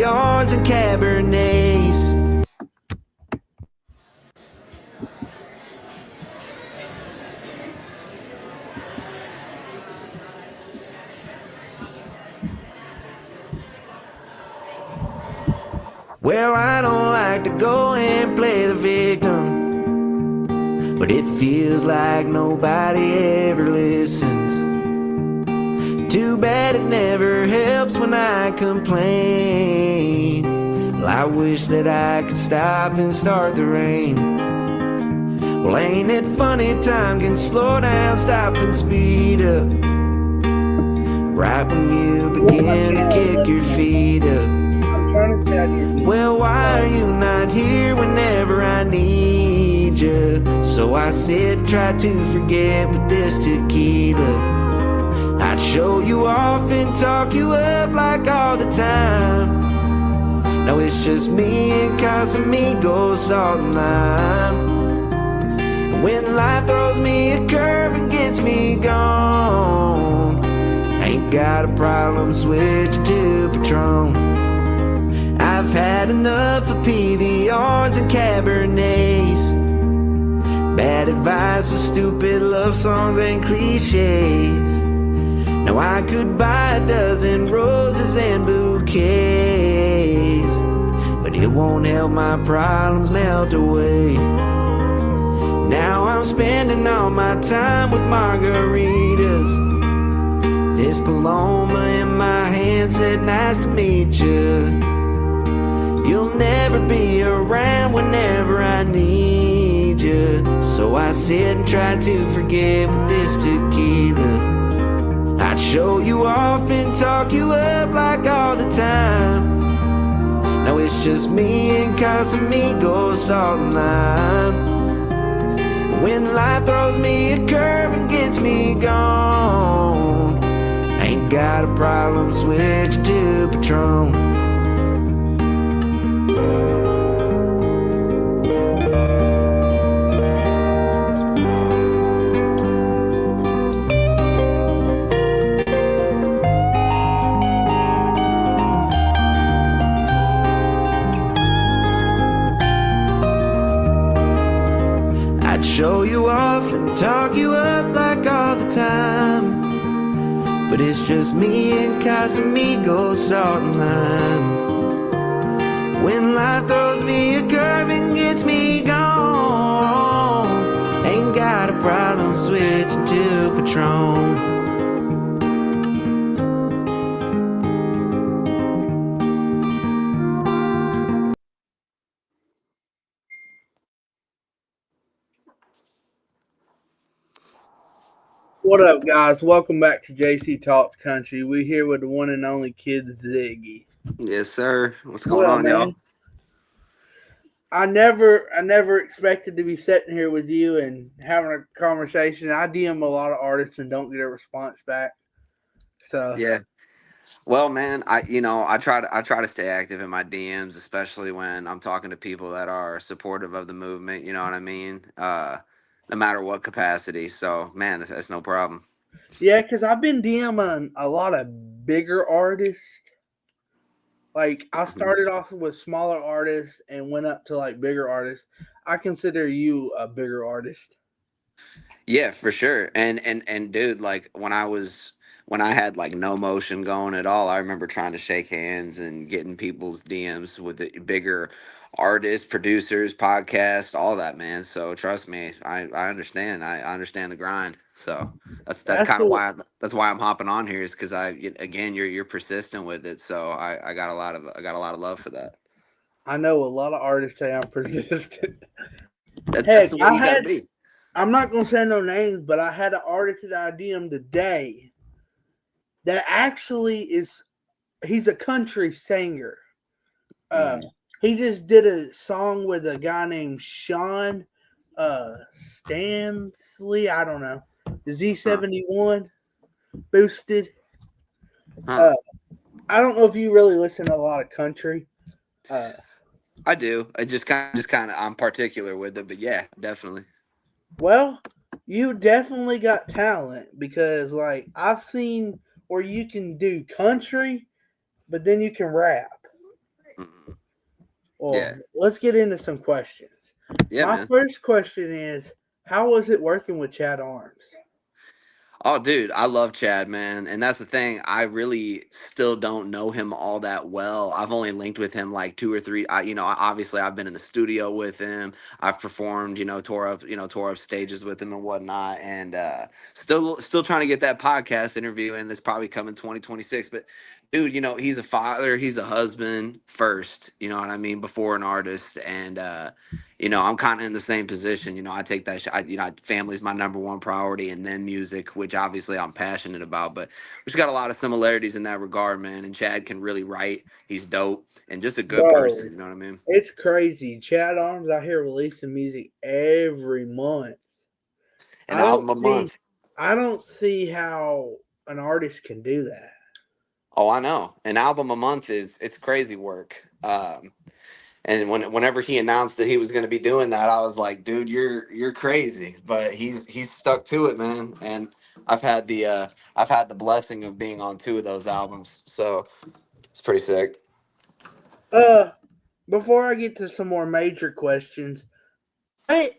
PBRs and Cabernets. Well, I don't like to go and play the victim, but it feels like nobody ever listens. Too bad it never helps when I complain. Well, I wish that I could stop and start the rain. Well, ain't it funny, time can slow down, stop and speed up, right when you begin to kick your feet up. Well, why are you not here whenever I need you? So I sit and try to forget with this tequila. I'd show you off and talk you up like all the time. Now it's just me and Casamigos, salt and lime. When life throws me a curve and gets me gone, ain't got a problem switching to Patron. I've had enough of PBRs and Cabernets, bad advice with stupid love songs and cliches. Now I could buy a dozen roses and bouquets, but it won't help my problems melt away. Now I'm spending all my time with margaritas, this Paloma in my hand said nice to meet you. You'll never be around whenever I need you, so I sit and try to forget with this tequila. I'd show you off and talk you up like all the time. Now it's just me and Casamigos, salt and lime. When life throws me a curve and gets me gone, ain't got a problem switching to Patron. Show you off and talk you up like all the time, but it's just me and Casamigos, salt and lime. When life throws me a curve and gets me gone, ain't got a problem switching to Patron. What up, guys? Welcome back to Jctalkzkuntry. We're here with the one and only Kid Ziggy. Yes, sir. What's going on, y'all? I never expected to be sitting here with you and having a conversation. I DM a lot of artists and don't get a response back. So yeah. Well, man, I try to stay active in my DMs, especially when I'm talking to people that are supportive of the movement. You know what I mean? No matter what capacity. So, man, that's no problem. Yeah, because I've been DMing a lot of bigger artists. Like I started off with smaller artists and went up to like bigger artists. I consider you a bigger artist. Yeah, for sure. And dude, like when I had like no motion going at all, I remember trying to shake hands and getting people's DMs with the bigger artists, producers, podcasts, all that, man. So trust me, I understand. I understand the grind. So that's kind of why I'm hopping on here, is because again, you're persistent with it. So I got a lot of love for that. I know a lot of artists say I'm persistent. That's the way you gotta be. I'm not gonna say no names, but I had an artist that I DM'd today that actually he's a country singer. He just did a song with a guy named Sean Stanley. I don't know. The Z71 boosted. I don't know if you really listen to a lot of country. I do. I just kind of I'm particular with it, but yeah, definitely. Well, you definitely got talent, because like I've seen where you can do country, but then you can rap. Mhm. Well, Yeah, let's get into some questions. yeah, My man. first question is, how was it working with Chad Arms? Oh, dude, I love Chad, man. And that's the thing. I really still don't know him all that well. I've only linked with him like two or three. Obviously, I've been in the studio with him. I've performed, tore up stages with him and whatnot. And still trying to get that podcast interview, and that's probably coming 2026. But dude, he's a father, he's a husband first. You know what I mean? Before an artist, and I'm kind of in the same position. I take that. Family's my number one priority, and then music, which obviously I'm passionate about. But we just got a lot of similarities in that regard, man. And Chad can really write. He's dope and just a good Bro, person. You know what I mean? it's crazy. Chad Arms out here releasing music every month. An I don't album a see month. I don't see how an artist can do that. Oh, I know. An album a month it's crazy work. And whenever he announced that he was going to be doing that, I was like, dude, you're crazy. But he's stuck to it, man. And I've had the uh, I've had the blessing of being on two of those albums, so it's pretty sick. Uh, Before I get to some more major questions, what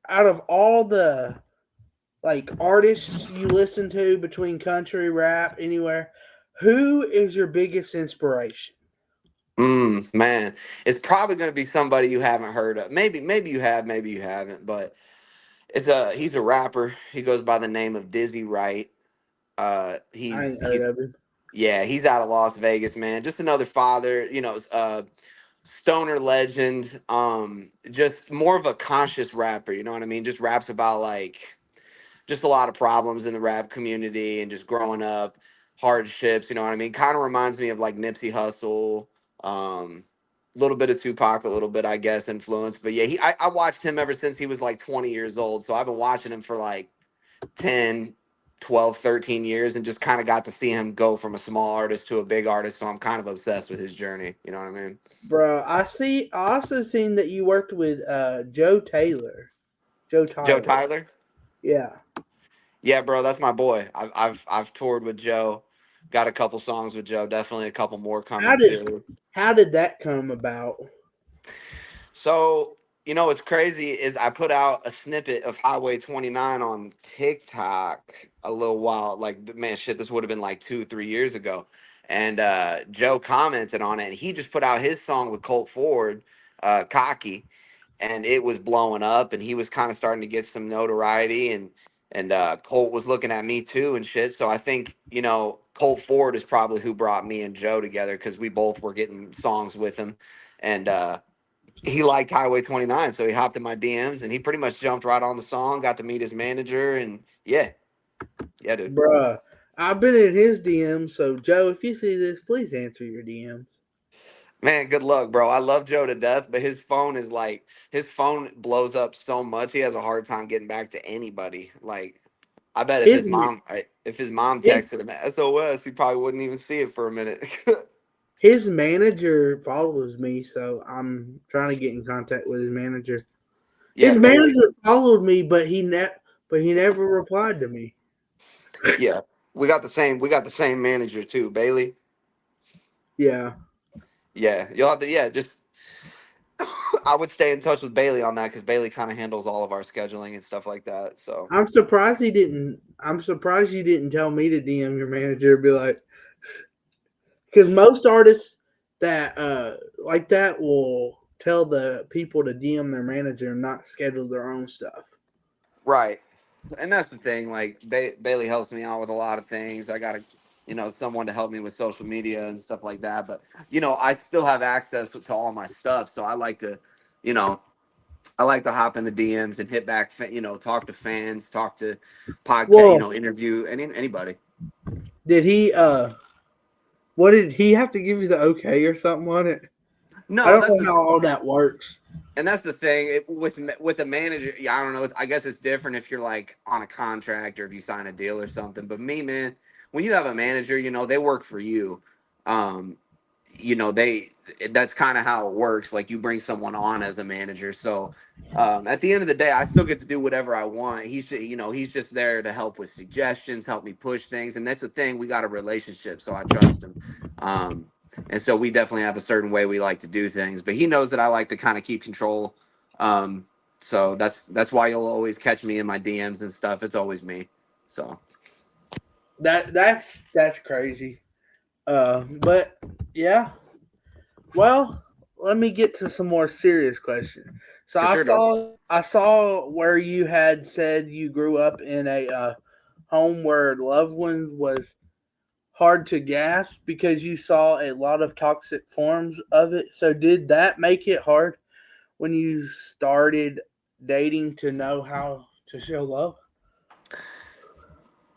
out of all the like artists you listen to between country, rap, anywhere, who is your biggest inspiration? Man, it's probably going to be somebody you haven't heard of. Maybe you have, maybe you haven't. But he's a rapper. He goes by the name of Dizzy Wright. I He's ain't he's heard of him. Yeah, he's out of Las Vegas, man. Just another father, stoner legend. Just more of a conscious rapper. You know what I mean? Just raps about like just a lot of problems in the rap community and just growing up, hardships. You know what I mean? Kind of reminds me of like Nipsey Hussle. A little bit of Tupac, a little bit, I guess, influence. But yeah, I watched him ever since he was like 20 years old. So I've been watching him for like 10, 12, 13 years and just kind of got to see him go from a small artist to a big artist. So I'm kind of obsessed with his journey. You know what I mean? Bro, I see. I also seen that you worked with Joe Taylor, Joe Joe Tyler. Tyler? Yeah. Yeah, bro, that's my boy. I've toured with Joe. Got a couple songs with Joe. Definitely a couple more How coming did too. how did that come about? So, what's crazy is I put out a snippet of Highway 29 on TikTok a little while, like, man, shit, this would have been like 2, 3 years ago. And Joe commented on it, and he just put out his song with Colt Ford, Cocky, and it was blowing up, and he was kind of starting to get some notoriety, and Colt was looking at me too and shit. So I think, Colt Ford is probably who brought me and Joe together because we both were getting songs with him. And he liked Highway 29, so he hopped in my DMs and he pretty much jumped right on the song. Got to meet his manager, and yeah, dude. Bruh, I've been in his DMs, so Joe, if you see this, please answer your DMs. Man, good luck, bro. I love Joe to death, but his phone blows up so much. He has a hard time getting back to anybody. Like, I bet His if his mom his texted him SOS, he probably wouldn't even see it for a minute. his manager follows me, so I'm trying to get in contact with his manager. Yeah, His Bailey. manager followed me, but he never replied to me. Yeah, we got the same manager too, Bailey. Yeah, Yeah, you'll have to. Yeah, just I would stay in touch with Bailey on that because Bailey kind of handles all of our scheduling and stuff like that. So I'm surprised he didn't. I'm surprised you didn't tell me to DM your manager. Be like, because most artists that like that will tell the people to DM their manager and not schedule their own stuff. right, and that's the thing. Like Bailey helps me out with a lot of things. I got someone to help me with social media and stuff like that. But I still have access to all my stuff, so you know, I like to hop in the DMs and hit back. Talk to fans, talk to podcast, Well, interview anybody. did he? What did he have to give you the okay or something on it? I No, don't know how all that works. that's the thing with a manager. Yeah, I don't know. I guess it's different if you're like on a contract or if you sign a deal or something. But me, man, when you have a manager, they work for you. Um, they that's kind of how it works. Like, you bring someone on as a manager. So at the end of the day, I still get to do whatever I want. He's just there to help with suggestions, help me push things, and that's the thing. We got a relationship, so I trust him. Um, And so we definitely have a certain way we like to do things. But he knows that I like to kind of keep control. Um, so that's why you'll always catch me in my DMs and stuff. It's always me. So That's crazy. But yeah. Well, let me get to some more serious questions. So for sure, dog. I saw where you had said you grew up in a home where loved ones was hard to gasp because you saw a lot of toxic forms of it. So did that make it hard when you started dating to know how to show love?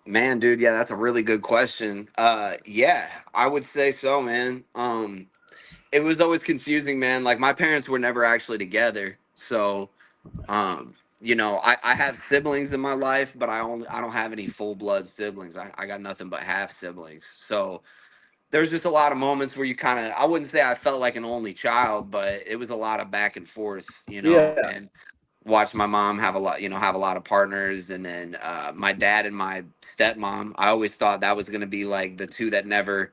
Man, dude, yeah, that's a really good question. Yeah, I would say so, man. It was always confusing, man. Like my parents were never actually together. So I have siblings in my life, but I don't have any full blood siblings. I got nothing but half siblings. So there's just a lot of moments where you kind of, I wouldn't say I felt like an only child, but it was a lot of back and forth, Yeah. and watched my mom have a lot, have a lot of partners. And then my dad and my stepmom, I always thought that was going to be like the two that never,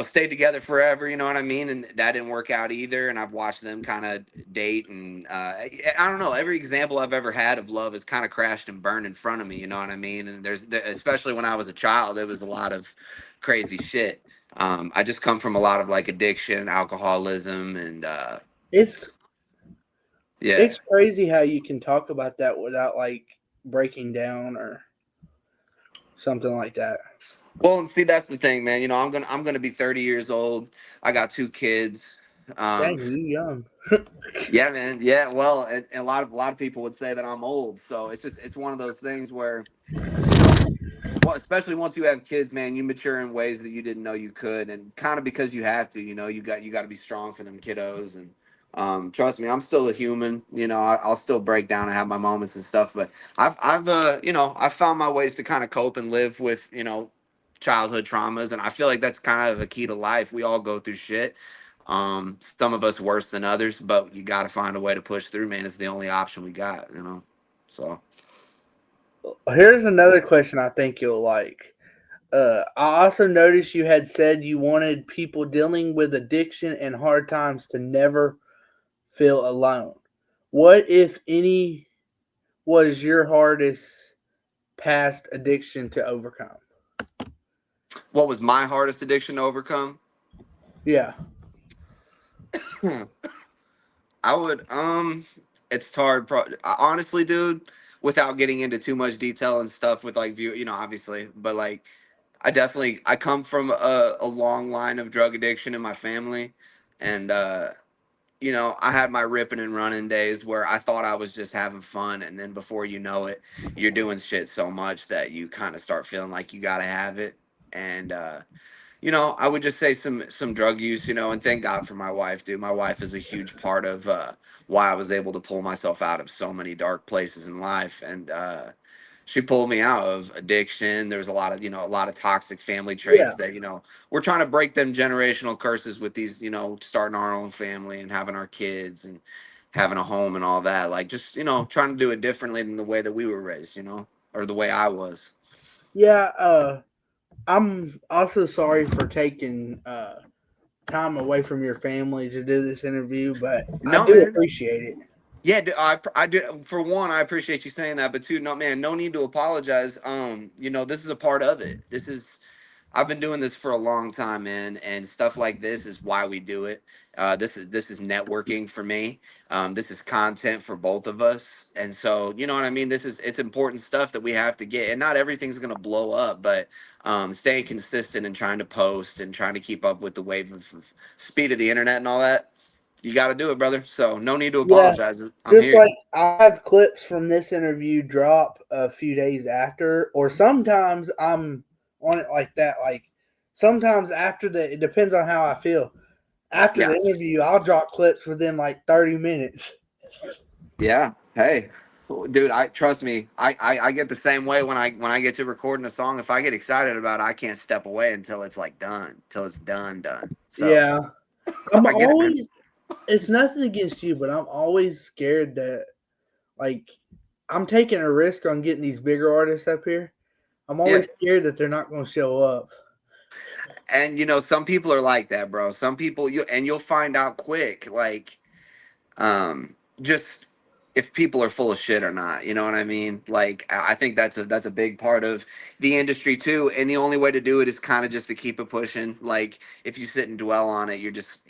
stayed together forever, you know what I mean? And that didn't work out either. And I've watched them kind of date. And I don't know, every example I've ever had of love has kind of crashed and burned in front of me, you know what I mean? And especially when I was a child, it was a lot of crazy shit. I just come from a lot of like addiction, alcoholism, and It's yeah. it's crazy how you can talk about that without like breaking down or something like that. Well, and see, that's the thing, man. I'm gonna be 30 years old. I got two kids. Dang, Um, you young. Yeah, man. Yeah. Well, and a lot of people would say that I'm old. So it's one of those things where, you know, well, especially once you have kids, man, you mature in ways that you didn't know you could, and kind of because you have to. You got to be strong for them kiddos. And trust me, I'm still a human. I'll still break down and have my moments and stuff. But I've found my ways to kind of cope and live with childhood traumas, and I feel like that's kind of a key to life. We all go through shit. Some of us worse than others, but you got to find a way to push through, man. It's the only option we got. So Here's another question I think you'll like. I also noticed you had said you wanted people dealing with addiction and hard times to never feel alone. What, if any, was your hardest past addiction to overcome? what was my hardest addiction to overcome? Yeah. I would it's hard honestly, dude, without getting into too much detail and stuff with like view, obviously, but like I come from a long line of drug addiction in my family. And I had my ripping and running days where I thought I was just having fun, and then before you know it, you're doing shit so much that you kind of start feeling like you got to have it. And I would just say some drug use, and thank God for my wife, dude. My wife is a huge part of why I was able to pull myself out of so many dark places in life. And she pulled me out of addiction. There was a lot of toxic family Yeah. traits that we're trying to break them generational curses with these, starting our own family and having our kids and having a home and all that. Like just trying to do it differently than the way that we were raised, or the way I was. Yeah. I'm also sorry for taking time away from your family to do this interview, but I No, do man. appreciate it. Yeah, I do. For one, I appreciate you saying that, but two, no, man, no need to apologize. This is a part of it. I've been doing this for a long time, man, and stuff like this is why we do it. This is networking for me. This is content for both of us, and so you know what I mean. It's important stuff that we have to get, and not everything's gonna blow up, but staying consistent and trying to post and trying to keep up with the wave of speed of the internet and all that. You got to do it, brother. So no need to Yeah. apologize. I'm Just here. like I have clips from this interview drop a few days after, or sometimes I'm on it like that. Like sometimes after it depends on how I feel. After Yeah. the interview, I'll drop clips within like 30 minutes. Yeah. Hey, dude, I trust me. I get the same way when I get to recording a song. If I get excited about it, I can't step away until it's like done, till it's done. So Yeah. I'm I get it, man. always, it's nothing against you, but I'm always scared that, like, I'm taking a risk on getting these bigger artists up here. I'm Yeah. always scared that they're not going to show up. And some people are like that, bro. Some people you'll find out quick, like, just if people are full of shit or not. You know what I mean? Like, I think that's a big part of the industry too. And the only way to do it is kind of just to keep it pushing. Like, if you sit and dwell on it, you're just,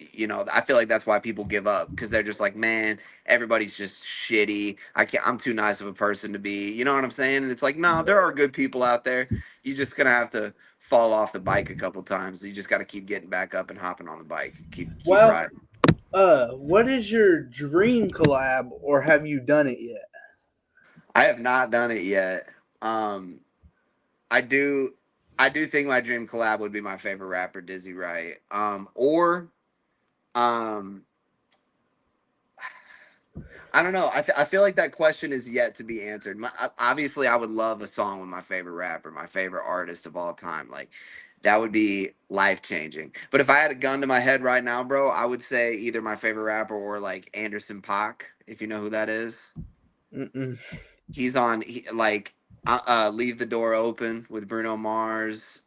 I feel like that's why people give up, because they're just like, man, everybody's just shitty. I'm too nice of a person to be. You know what I'm saying? And it's like, no, there are good people out there. You're just gonna have to fall off the bike a couple times. You just got to keep getting back up and hopping on the bike. Keep Well, riding. what is your dream collab, or have you done it yet? I have not done it yet. Um, I do, I do think my dream collab would be my favorite rapper, Dizzy Wright. Or um, I don't know. I feel like that question is yet to be answered. Obviously, I would love a song with my favorite rapper, my favorite artist of all time. Like, that would be life changing. But if I had a gun to my head right now, bro, I would say either my favorite rapper or like Anderson .Paak, if you know who that is. Mm-mm. He's on like Leave the Door Open with Bruno Mars.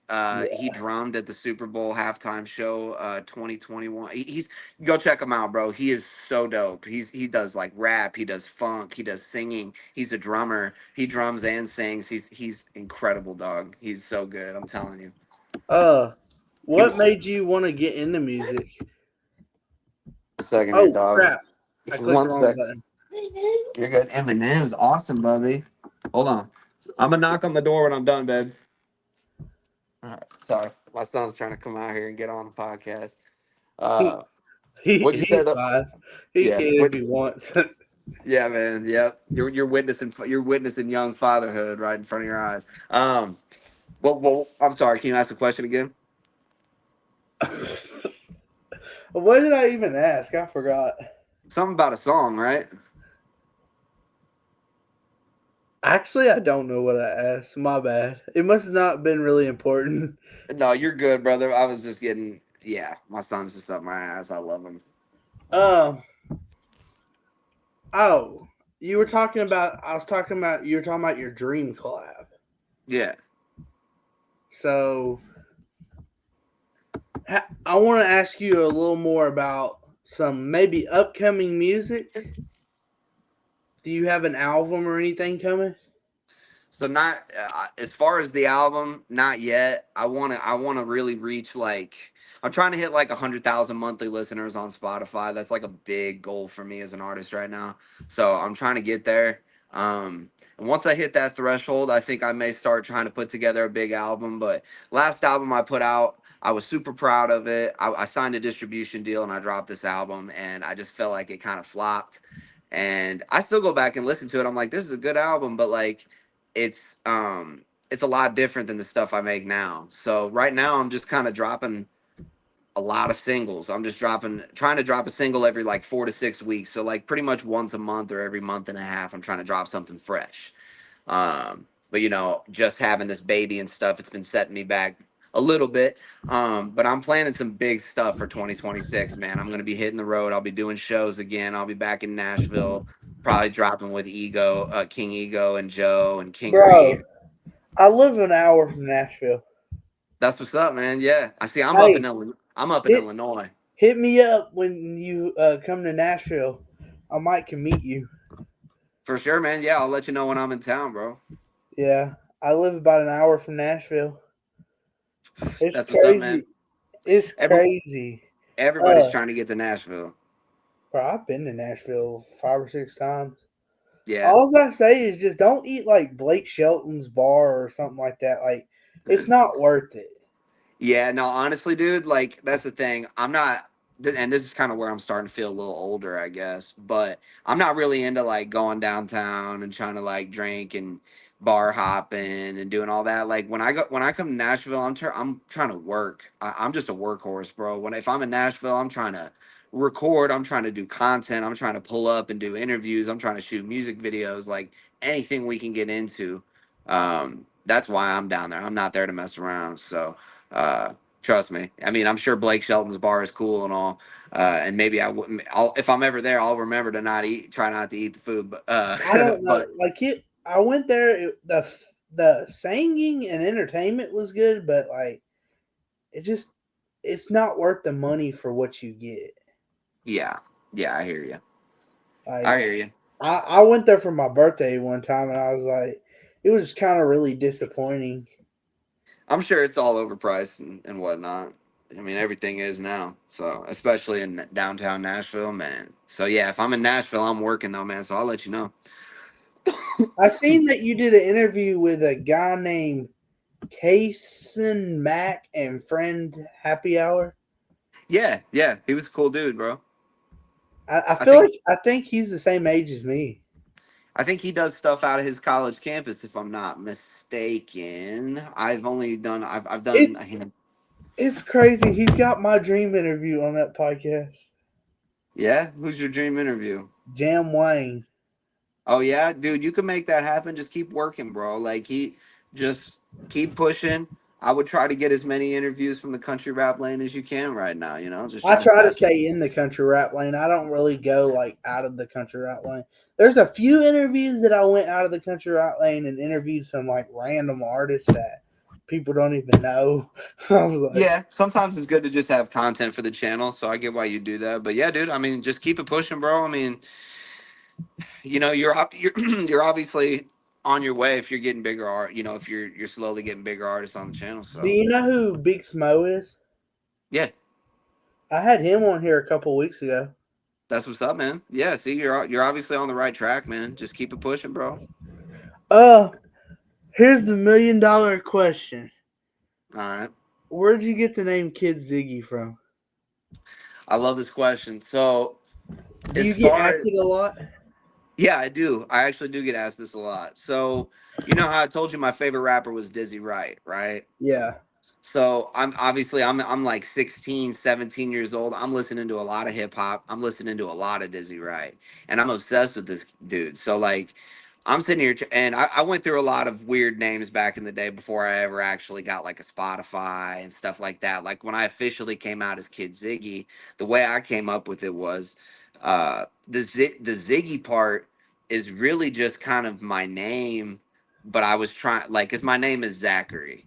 He Yeah. drummed at the Super Bowl halftime show 2021. He's Go check him out, bro. He is so dope. He does like rap, he does funk, he does singing. He's a drummer. He drums and sings. He's incredible, dog. He's so good. I'm telling you. Uh, He what made you want to get into music? a second here, Oh dog. crap! I clicked One the wrong sec. button. You're good. Eminem's awesome, Bubby. Hold on. I'm gonna knock on the door when I'm done, babe. All right. Sorry, my son's trying to come out here and get on the podcast. Uh, what'd you say He's though? fine. He Yeah. can if he wants. Yeah, man. Yep. You're witnessing young fatherhood right in front of your eyes. Well, I'm sorry. Can you ask the question again? What did I even ask? I forgot. Something about a song, right? Actually, I don't know what I asked. My bad. It must have not been really important. No, you're good, brother. I was just getting. Yeah, my son's just up my ass. I love him. Um. Oh, you were talking about. I was talking about. You were talking about your dream collab. Yeah. So, I want to ask you a little more about some maybe upcoming music. Do you have an album or anything coming? So not as far as the album, not yet. I wanna really reach like I'm trying to hit like 100,000 monthly listeners on Spotify. That's like a big goal for me as an artist right now. So I'm trying to get there. And once I hit that threshold, I think I may start trying to put together a big album. But last album I put out, I was super proud of it. I signed a distribution deal and I dropped this album, and I just felt like it kind of flopped. And I still go back and listen to it. I'm like, this is a good album, but like it's a lot different than the stuff I make now. So right now I'm just kind of dropping a lot of singles. I'm just trying to drop a single every like 4 to 6 weeks. So like pretty much once a month or every month and a half, I'm trying to drop something fresh. But just having this baby and stuff, it's been setting me back a little bit. But I'm planning some big stuff for 2026, man. I'm gonna be hitting the road. I'll be doing shows again. I'll be back in Nashville, probably dropping with King Ego and Joe and King Bro, Reed. I live an hour from Nashville. That's what's up, man. Yeah, I see. Hey, I'm up in hit Illinois. hit me up when you come to Nashville. I might can meet you. For sure, man. Yeah, I'll let you know when I'm in town, bro. Yeah, I live about an hour from Nashville. It's That's what's up, man. crazy. It's Every crazy. everybody's Uh, trying to get to Nashville. bro, I've been to Nashville 5 or 6 times. Yeah. All I say is just don't eat like Blake Shelton's bar or something like that. Like, it's not worth it. Yeah, no, honestly, dude, like that's the thing. I'm not, and this is kind of where I'm starting to feel a little older, I guess. But I'm not really into like going downtown and trying to like drink and bar hopping and doing all that. Like when I come to Nashville, I'm trying to work. I'm just a workhorse, bro. If I'm in Nashville, I'm trying to record. I'm trying to do content. I'm trying to pull up and do interviews. I'm trying to shoot music videos. Like anything we can get into. That's why I'm down there. I'm not there to mess around. So. Uh, Trust me. I mean, I'm sure Blake Shelton's bar is cool and all. And maybe I wouldn't. If I'm ever there, I'll remember to try not to eat the food. But I don't know. but Like it, I went there. The singing and entertainment was good, but like it just it's not worth the money for what you get. Yeah, yeah, I hear you. I Like hear you. I went there for my birthday one time, and I was like, it was kind of really disappointing. I'm sure it's all overpriced and whatnot. I mean, everything is now. So, especially in downtown Nashville, man. So, yeah, if I'm in Nashville, I'm working though, man. So, I'll let you know. I seen that you did an interview with a guy named Kason Mack and Friend Happy Hour. Yeah, yeah. He was a cool dude, bro. I I feel think like I think he's the same age as me. I think he does stuff out of his college campus, if I'm not mistaken. I've done It's it's crazy. He's got my dream interview on that podcast. yeah. Who's your dream interview? Jam Wayne. Oh yeah, dude, you can make that happen. Just keep working, bro. Like he just keep pushing. I would try to get as many interviews from the country rap lane as you can right now, just I try to try to stack it. stay in the country rap lane. I don't really go like out of the country rap lane. There's a few interviews that I went out of the country rap lane and interviewed some like random artists that people don't even know. I was like, Yeah, sometimes it's good to just have content for the channel, so I get why you do that. But yeah, dude, I mean, just keep it pushing, bro. I mean, you're you're obviously on your way if you're getting bigger art, if you're slowly getting bigger artists on the channel. do So you know who Big Smo is? yeah, I had him on here a couple weeks ago. that's what's up, man. Yeah, see, you're obviously on the right track, man. Just keep it pushing, bro. Uh, here's the $1 million question. All right. Where'd you get the name Kid Ziggy from? I love this question. So, Do as you get far asked as it a lot? yeah, I do. I actually do get asked this a lot. So, you know how I told you my favorite rapper was Dizzy Wright, right? Yeah. So I'm like 16, 17 years old. I'm listening to a lot of hip hop. I'm listening to a lot of Dizzy Wright. And I'm obsessed with this dude. So like I'm sitting here and I went through a lot of weird names back in the day before I ever actually got like a Spotify and stuff like that. Like when I officially came out as Kid Ziggy, the way I came up with it was the Ziggy part is really just kind of my name, but I was trying like cuz my name is Zachary.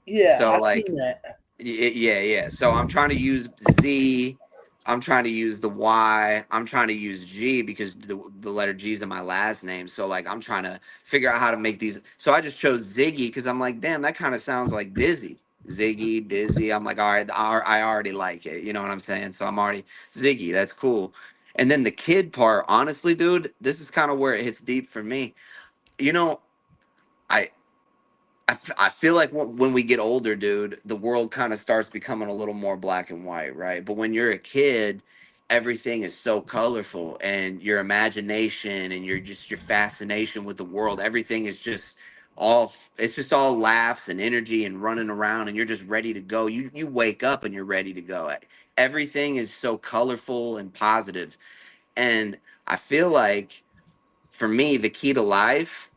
Yeah, So I like seen that. yeah, yeah. So I'm trying to use Z. I'm trying to use the Y. I'm trying to use G because the letter G is in my last name. So like I'm trying to figure out how to make these. So I just chose Ziggy because I'm like, damn, that kind of sounds like Dizzy. Ziggy, Dizzy. I'm like, all right, I already like it. You know what I'm saying? So I'm already Ziggy. That's cool. And then the kid part, honestly, dude, this is kind of where it hits deep for me. You know, I I feel like when we get older, dude, the world kind of starts becoming a little more black and white, right? But when you're a kid, everything is so colorful, and your imagination and your fascination with the world, everything is just it's just all laughs and energy and running around, and you're just ready to go. You wake up and you're ready to go. Everything is so colorful and positive, and I feel like for me, the key to life,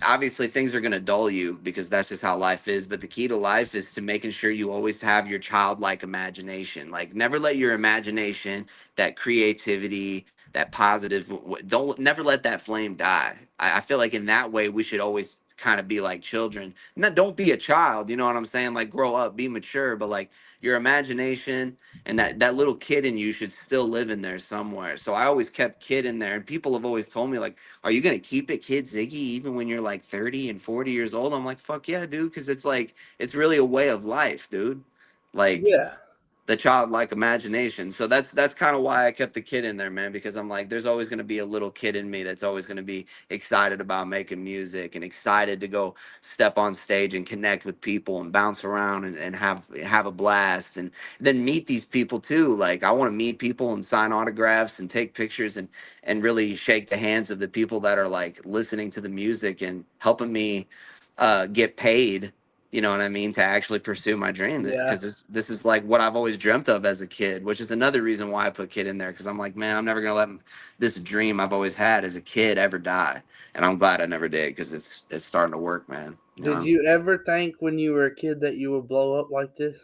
obviously things are going to dull you because that's just how life is. But the key to life is to making sure you always have your childlike imagination. Like never let your imagination, that creativity, that positive, don't never let that flame die. I feel like in that way, we should always kind of be like children. Don't be a child. You know what I'm saying? Like grow up, be mature, but like your imagination and that little kid in you should still live in there somewhere. So I always kept kid in there, and people have always told me like, are you gonna keep it kid Ziggy even when you're like 30 and 40 years old? I'm like, fuck yeah, dude, because it's like it's really a way of life, dude. Like Yeah. the childlike imagination. So that's kind of why I kept the kid in there, man, because I'm like, there's always going to be a little kid in me that's always going to be excited about making music and excited to go step on stage and connect with people and bounce around and have a blast and then meet these people too. Like I want to meet people and sign autographs and take pictures and really shake the hands of the people that are like listening to the music and helping me get paid, you know what I mean, to actually pursue my dream. Yeah. Because this is like what I've always dreamt of as a kid, which is another reason why I put kid in there. Because I'm like, man, I'm never gonna let this dream I've always had as a kid ever die, and I'm glad I never did because it's starting to work, man. You Did know, you ever think when you were a kid that you would blow up like this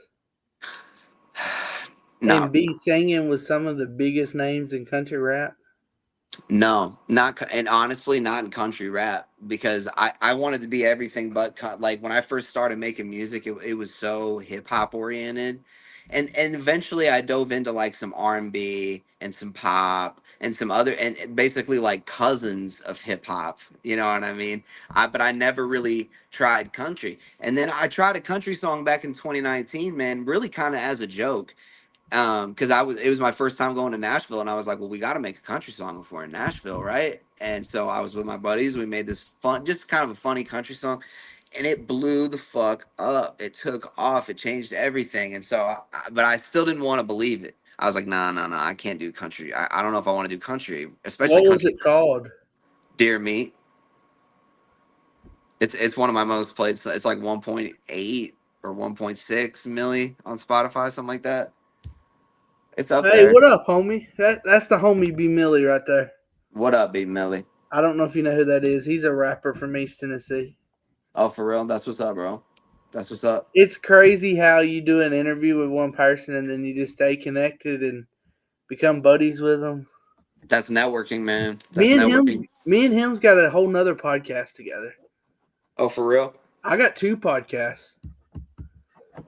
no, and be singing with some of the biggest names in country rap? no, not and honestly, not in country rap because I wanted to be everything but like when I first started making music, it was so hip hop oriented. and eventually I dove into like some R&B and some pop and some other and basically like cousins of hip hop, you know what I mean? But I never really tried country. And then I tried a country song back in 2019, man, really kind of as a joke. Because it was my first time going to Nashville, and I was like, well, we got to make a country song before in Nashville, right? And so I was with my buddies. We made this fun, just kind of a funny country song, and it blew the fuck up. It took off. It changed everything. And so, but I still didn't want to believe it. I was like, nah, nah, nah, I can't do country. I don't know if I want to do country, especially What was country. it called? Dear Me. It's one of my most played. It's like 1.8 or 1.6 milli on Spotify, something like that. It's up Hey, there. what up, homie? That's the homie B Millie right there. What up, Big Millie? I don't know if you know who that is. He's a rapper from East Tennessee. Oh, for real? That's what's up, bro. That's what's up. It's crazy how you do an interview with one person and then you just stay connected and become buddies with them. That's networking, man. That's Me and him, networking. me and him's got a whole nother podcast together. Oh, for real? I got two podcasts.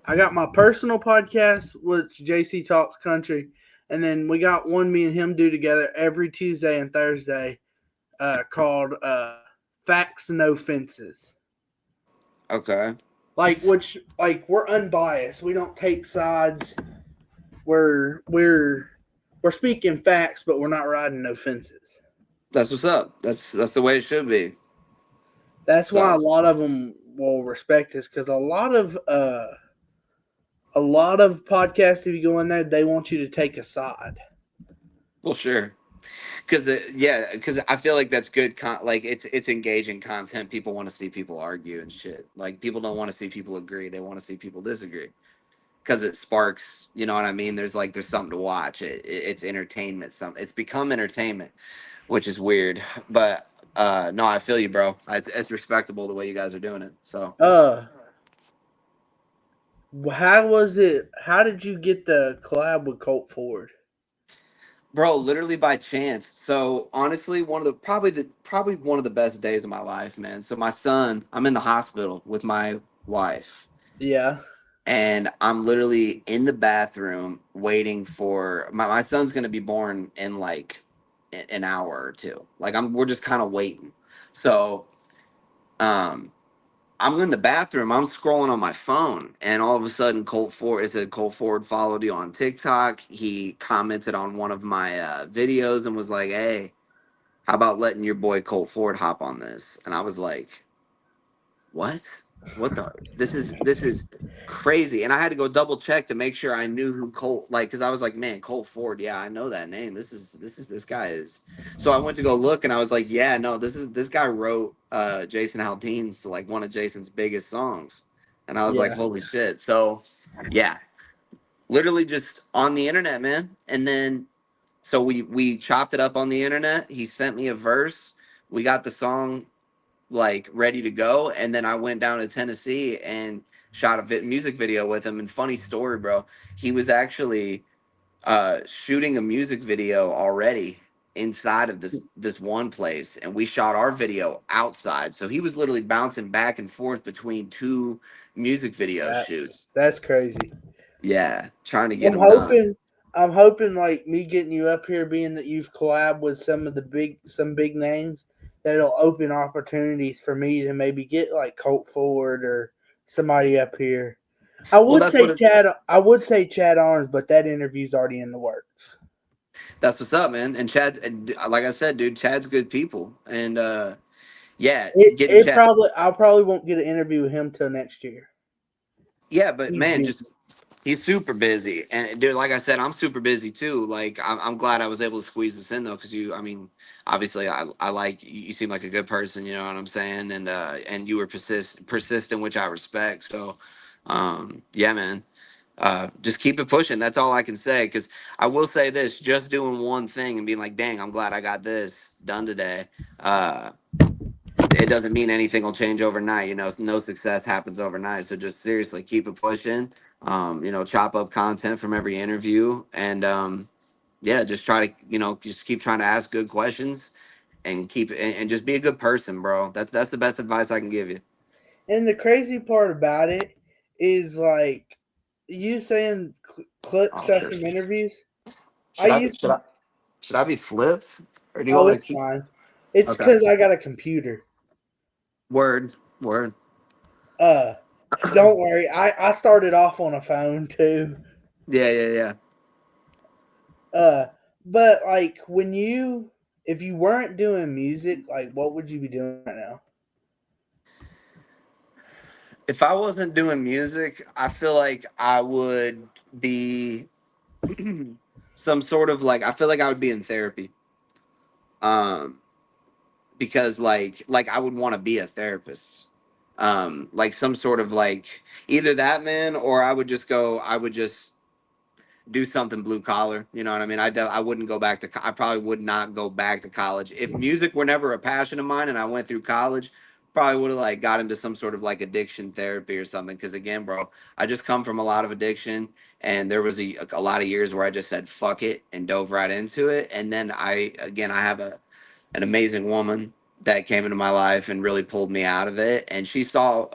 I got my personal podcast, which Jctalkzkuntry, and then we got one me and him do together every Tuesday and Thursday, called Facts No Fences. Okay. Like we're unbiased. We don't take sides. We're speaking facts, but we're not riding no fences. That's what's up. That's the way it should be. That's why So, a lot of them will respect us because a lot of podcasts, if you go in there, they want you to take a side. well, sure. Because yeah, because I feel like that's good. Like it's engaging content. People want to see people argue and shit. Like people don't want to see people agree. They want to see people disagree. Because it sparks, you know what I mean. There's something to watch. It's entertainment. It's become entertainment, which is weird. But no, I feel you, bro. It's respectable the way you guys are doing it. So, Uh, how was it? How did you get the collab with Colt Ford? bro, literally by chance. So honestly, probably one of the best days of my life, man. So my son, I'm in the hospital with my wife, Yeah, and I'm literally in the bathroom waiting for my son's gonna be born in like an hour or two. Like we're just kind of waiting. So um I'm in the bathroom, I'm scrolling on my phone, and all of a sudden it said Colt Ford followed you on TikTok. He commented on one of my videos and was like, hey, how about letting your boy Colt Ford hop on this? And I was like, what? What the? This is crazy. And I had to go double check to make sure I knew who Colt, like, because I was like, man, Colt Ford, yeah, I know that name. This guy is. So I went to go look, and I was like, yeah, no, this guy wrote Jason Aldean's like one of Jason's biggest songs, and I was like, yeah. holy shit. So yeah, literally just on the internet, man. And then so we chopped it up on the internet. He sent me a verse. We got the song like ready to go, and then I went down to Tennessee and shot a music video with him. And funny story, bro, he was actually shooting a music video already inside of this one place, and we shot our video outside. So he was literally bouncing back and forth between two music video That shoots. that's crazy. Yeah, trying to get I'm them done. hoping I'm hoping like me getting you up here, being that you've collabed with some big names, that it'll open opportunities for me to maybe get like Colt Ford or somebody up here. Well, that's what I would say Chad Arms, but that interview's already in the works. that's what's up, man. And Chad, like I said, dude, Chad's good people, and yeah, getting It Chad. probably I probably won't get an interview with him till next year. Yeah, but He's man, busy. just he's super busy, and dude, like I said, I'm super busy too. Like I'm glad I was able to squeeze this in though, because I mean, obviously, I like you seem like a good person, you know what I'm saying, and you were persistent, which I respect. So, yeah, man, just keep it pushing. That's all I can say. Because I will say this: just doing one thing and being like, dang, I'm glad I got this done today. Uh, it doesn't mean anything will change overnight. You know, no success happens overnight. So just seriously keep it pushing. Chop up content from every interview, and yeah, just try to just keep trying to ask good questions and and just be a good person, bro. That's the best advice I can give you. And the crazy part about it is like you saying clips Oh, got some perfect. interviews. I Should I used should to. I should I be flipped, or do you Oh, want me to it's keep? fine. It's Okay. because I got a computer. Word, word. Uh, don't worry. I started off on a phone too. Yeah, yeah, yeah. Uh, but like when you, if you weren't doing music, like what would you be doing right now? If I wasn't doing music, I feel like I would be some sort of like I feel like I would be in therapy. Um, because like I would want to be a therapist. Like some sort of like either that man or I would just do something blue collar. You know what I mean? I wouldn't go back to. I probably would not go back to college if music were never a passion of mine and I went through college. Probably would have like got into some sort of like addiction therapy or something. Because again, bro, I just come from a lot of addiction, and there was a lot of years where I just said fuck it and dove right into it. And then I have an amazing woman that came into my life and really pulled me out of it. And she saw,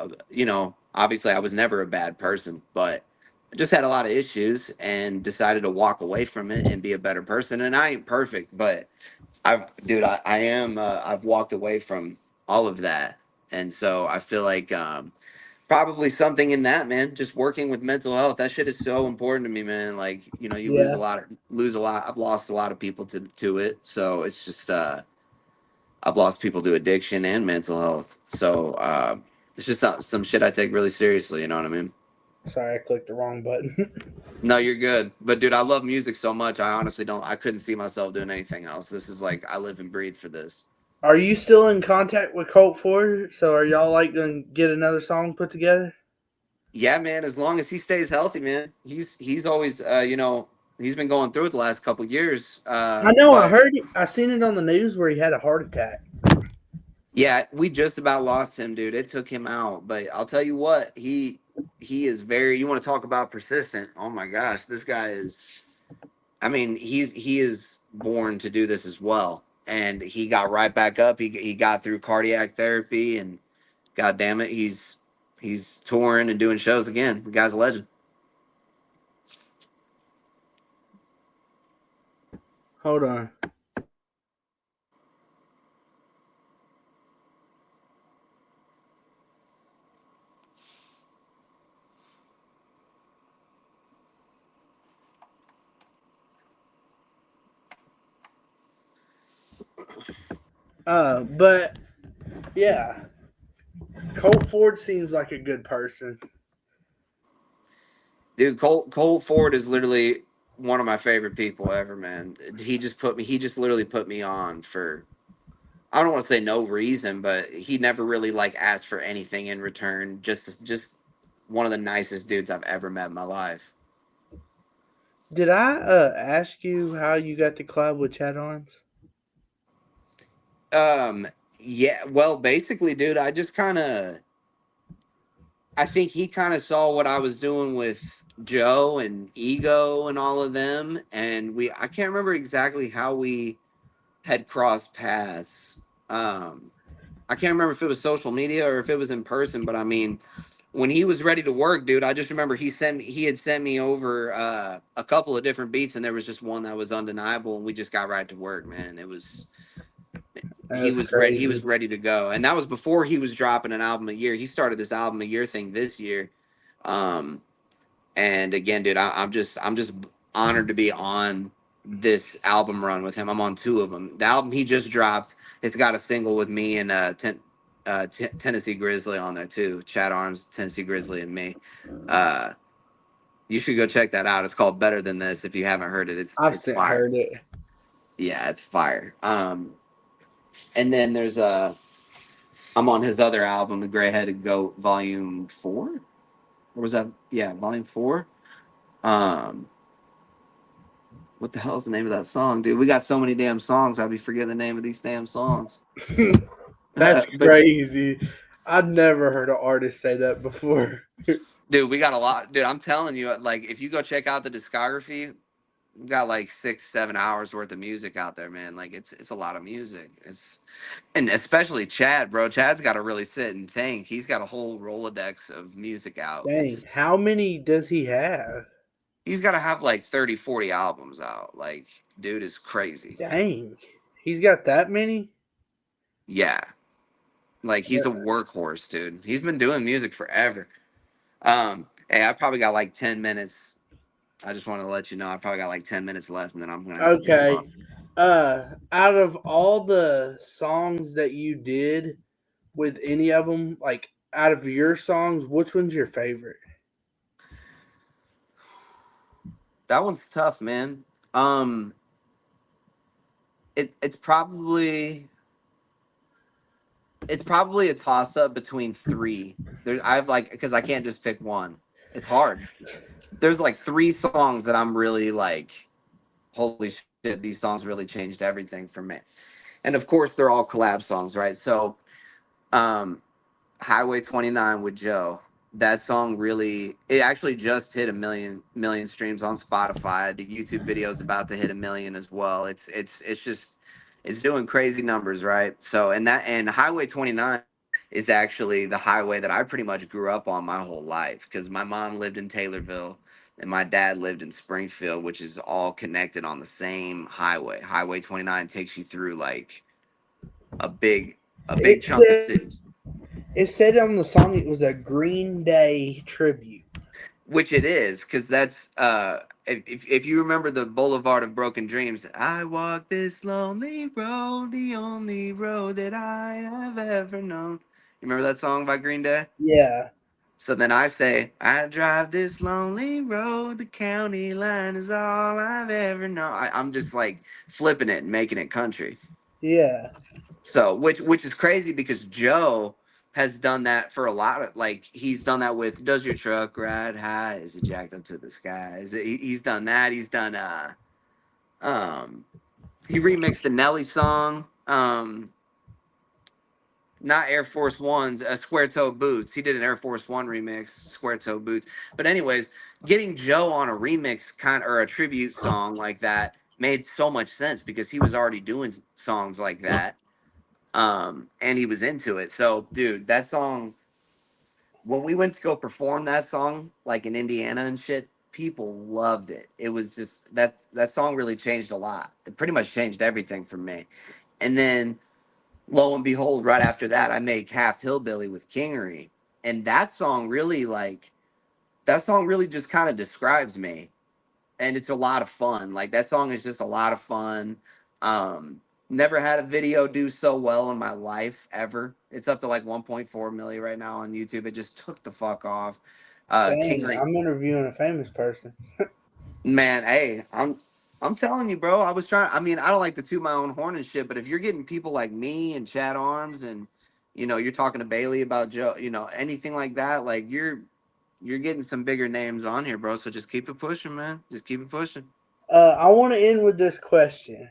obviously I was never a bad person, but I just had a lot of issues and decided to walk away from it and be a better person. And I ain't perfect, but I am, I've walked away from all of that. And so I feel like, probably something in that, man, just working with mental health. That shit is so important to me, man. Like, you Yeah, lose a lot. I've lost a lot of people to it. So it's just, I've lost people to addiction and mental health. So it's just some shit I take really seriously. You know what I mean? sorry, I clicked the wrong button. No, you're good. But dude, I love music so much. I honestly don't. I couldn't see myself doing anything else. This is like I live and breathe for this. Are you still in contact with Colt Ford? So are y'all like gonna get another song put together? Yeah, man. As long as he stays healthy, man. He's always, he's been going through it the last couple years. I know. I But heard it. I seen it on the news where he had a heart attack. yeah, we just about lost him, dude. It took him out. But I'll tell you what, he is very. You want to talk about persistent? Oh my gosh, this guy is. I mean, he is born to do this as well, and he got right back up. He got through cardiac therapy, and god damn it, he's touring and doing shows again. The guy's a legend. Hold on. But yeah, Colt Ford seems like a good person. Dude, Colt Ford is literally one of my favorite people ever, man. He just literally put me on for, I don't want to say no reason, but he never really like asked for anything in return. Just one of the nicest dudes I've ever met in my life. Did I ask you how you got to collab with Chad Arms? Um, yeah, well, basically, dude, I think he kind of saw what I was doing with Joe and Ego and all of them, and I can't remember exactly how we had crossed paths. Um, I can't remember if it was social media or if it was in person, but I mean, when he was ready to work, dude, I just remember he had sent me over a couple of different beats, and there was just one that was undeniable, and we just got right to work, man. It was That's he crazy. was ready to go, and that was before he was dropping an album a year. He started this album a year thing this year. Um, and again, dude, I'm just honored to be on this album run with him. I'm on two of them. The album he just dropped, it's got a single with me and Tennessee Grizzly on there too. Chad Arms, Tennessee Grizzly, and me. Uh, you should go check that out. It's called Better Than This. If you haven't heard it, I've it's seen, fire. heard it. Yeah, it's fire. And then there's I'm on his other album, The Gray Headed Goat, Volume 4. Or was that? Yeah, Volume 4. Um, what the hell's the name of that song, dude? We got so many damn songs. I'll be forgetting the name of these damn songs. That's But crazy. I've never heard an artist say that before. dude, we got a lot. Dude, I'm telling you, like, if you go check out the discography, we got like 6, 7 hours worth of music out there, man. Like, it's a lot of music. And especially Chad, bro. Chad's got to really sit and think. He's got a whole Rolodex of music out. Dang, how many does he have? He's got to have like 30, 40 albums out. Like, dude is crazy. Dang, he's got that many. Yeah. Like, he's a workhorse, dude. He's been doing music forever. Hey, I probably got like 10 minutes. I just want to let you know I probably got like 10 minutes left, and then I'm going to have to jump Okay. off. Out of all the songs that you did with any of them, like out of your songs, which one's your favorite? That one's tough, man. Um, it's probably a toss up between three. I've like because I can't just pick one. It's hard. There's like three songs that I'm really like, holy shit, these songs really changed everything for me. And of course, they're all collab songs, right? So, um, Highway 29 with Joe. That song really, it actually just hit a million streams on Spotify. The YouTube video is about to hit a million as well. It's just it's doing crazy numbers, right? So and Highway 29 is actually the highway that I pretty much grew up on my whole life because my mom lived in Taylorville and my dad lived in Springfield, which is all connected on the same highway. Highway 29 takes you through like a big a big It chunk of said cities. it said on the song it was a Green Day tribute. Which it is, because that's if you remember the Boulevard of Broken Dreams, I walk this lonely road, the only road that I have ever known. You remember that song by Green Day? Yeah, So then I say, I drive this lonely road, the county line is all I've ever known. I'm just like flipping it and making it country. yeah, So, which is crazy because Joe has done that for a lot of like he's done that with "Does Your Truck Ride High? Is it jacked up to the sky?" He's done that. He's done um he remixed the Nelly song not Air Force Ones, Square Toe Boots. He did an Air Force One remix, Square Toe Boots. But anyways, getting Joe on a remix kind or a tribute song like that made so much sense because he was already doing songs like that and he was into it. So dude, that song, when we went to go perform that song like in Indiana and shit, people loved it. It was just that song really changed a lot. It pretty much changed everything for me. And then lo and behold, right after that I made Half Hillbilly with Kingery, and that song really just kind of describes me, and it's a lot of fun. Like that song is just a lot of fun. Never had a video do so well in my life ever. It's up to like 1.4 million right now on YouTube. It just took the fuck off. dang, Kingery, I'm interviewing a famous person. man, hey, I'm telling you, bro. I was trying. I mean, I don't like to toot my own horn and shit, but if you're getting people like me and Chad Arms, and you're talking to Bailey about Joe, anything like that, like you're getting some bigger names on here, bro. So just keep it pushing, man. Just keep it pushing. I want to end with this question.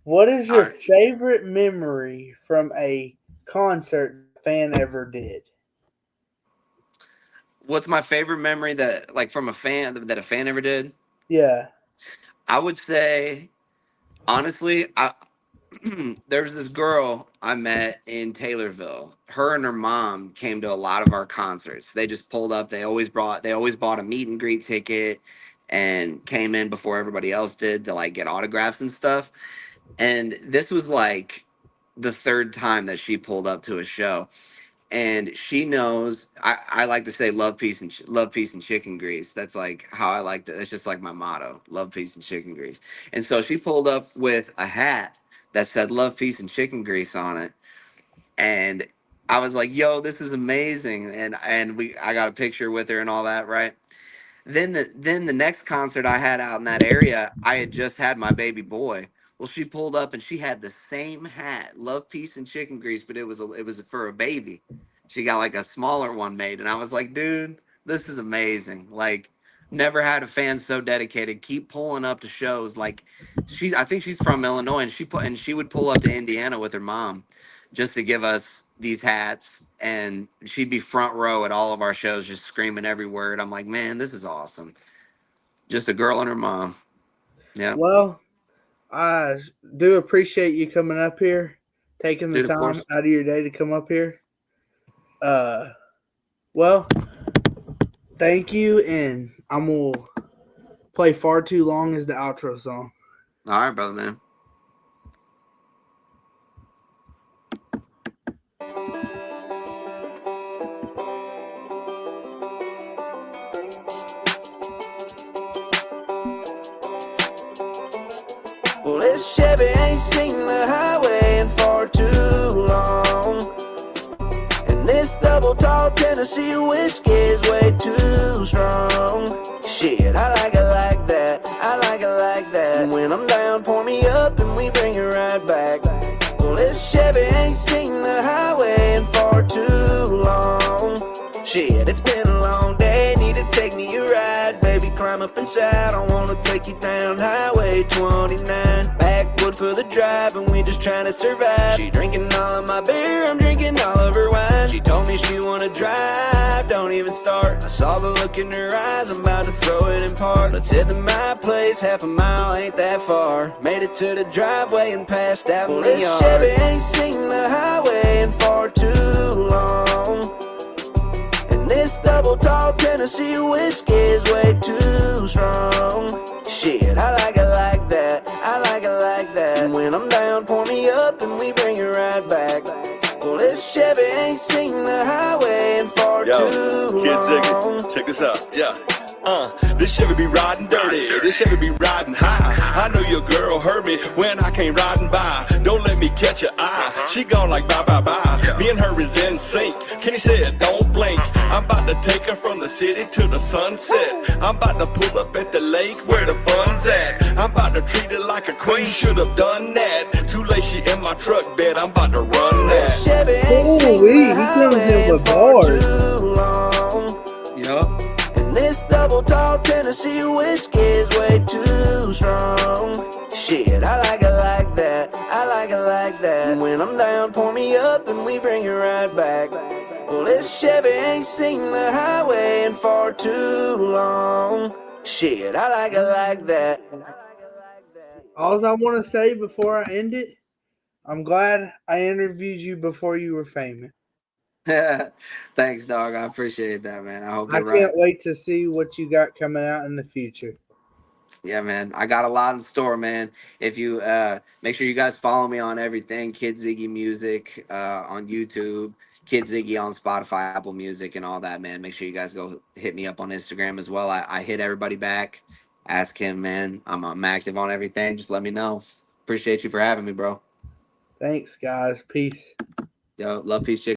What is All your right. favorite memory from a concert a fan ever did? What's my favorite memory that like from a fan that a fan ever did? Yeah, I would say honestly, I there was this girl I met in Taylorville. Her and her mom came to a lot of our concerts. They just pulled up. They always bought a meet and greet ticket and came in before everybody else did to like get autographs and stuff. And this was like the third time that she pulled up to a show, and she knows I like to say love peace and chicken grease. That's like how I like to, that's just like my motto, love peace and chicken grease. And so she pulled up with a hat that said love peace and chicken grease on it, and I was like, yo, this is amazing. And I got a picture with her and all that, right? Then the next concert I had out in that area, I had just had my baby boy. Well, she pulled up and she had the same hat, love, peace, and chicken grease, but it was for a baby. She got like a smaller one made, and I was like, dude, this is amazing. Like, never had a fan so dedicated. Keep pulling up to shows. Like, I think she's from Illinois, and she would pull up to Indiana with her mom, just to give us these hats, and she'd be front row at all of our shows just screaming every word. I'm like, man, this is awesome. Just a girl and her mom. Yeah. well, I do appreciate you coming up here, taking the Dude, of time course. out of your day to come up here. Uh, well, thank you, and I'm gonna Play Far Too Long as the outro song. All right, brother, man. Well, this Chevy ain't seen the highway in far too long. And this double tall Tennessee whiskey is way too strong. Shit, I like it like that. I like it like that. And when I'm down, pour me up and we bring it right back. Well, this Chevy ain't seen the highway in far too long. Shit, it's been a long day. Need to take me a ride, baby. Climb up inside. I wanna take you down Highway 29. Backwood for the drive, and we just trying to survive. She drinking all of my beer, I'm drinking all of her wine. She told me she wanna drive, don't even start. I saw the look in her eyes, I'm about to throw it in park. Let's head to my place, half a mile ain't that far. Made it to the driveway and passed out in the yard. Chevy ain't seen the highway in far too long. And this double tall Tennessee whiskey is way too strong. Shit, I like it like that. I like it like that. And when I'm down, pour me up and we bring it right back. Well, this Chevy ain't seen the highway in far too long. Kid Ziggy, check this out, yeah. This Chevy be riding dirty, this Chevy be riding high. I know your girl heard me when I came riding by. Don't let me catch your eye, she gone like bye bye bye. Me and her is in sync, Kenny said don't blink. I'm about to take her from the city to the sunset. I'm about to pull up at the lake where the fun's at. I'm about to treat her like a queen, should've done that. Too late, she in my truck bed, I'm about to run that. Holy, he killing him with bars. Yup. This double tall Tennessee whiskey is way too strong. Shit, I like it like that. I like it like that. And when I'm down, pour me up and we bring it right back. Well, this Chevy ain't seen the highway in far too long. Shit, I like it like that. All I want to say before I end it, I'm glad I interviewed you before you were famous. Thanks, dog. I appreciate that, man. I hope I you're can't right. wait to see what you got coming out in the future. Yeah, man. I got a lot in store, man. If you make sure you guys follow me on everything, Kid Ziggy Music on YouTube, Kid Ziggy on Spotify, Apple Music, and all that, man. Make sure you guys go hit me up on Instagram as well. I hit everybody back. Ask him, man. I'm active on everything. Just let me know. Appreciate you for having me, bro. Thanks, guys. Peace. Yo, love, peace, chick.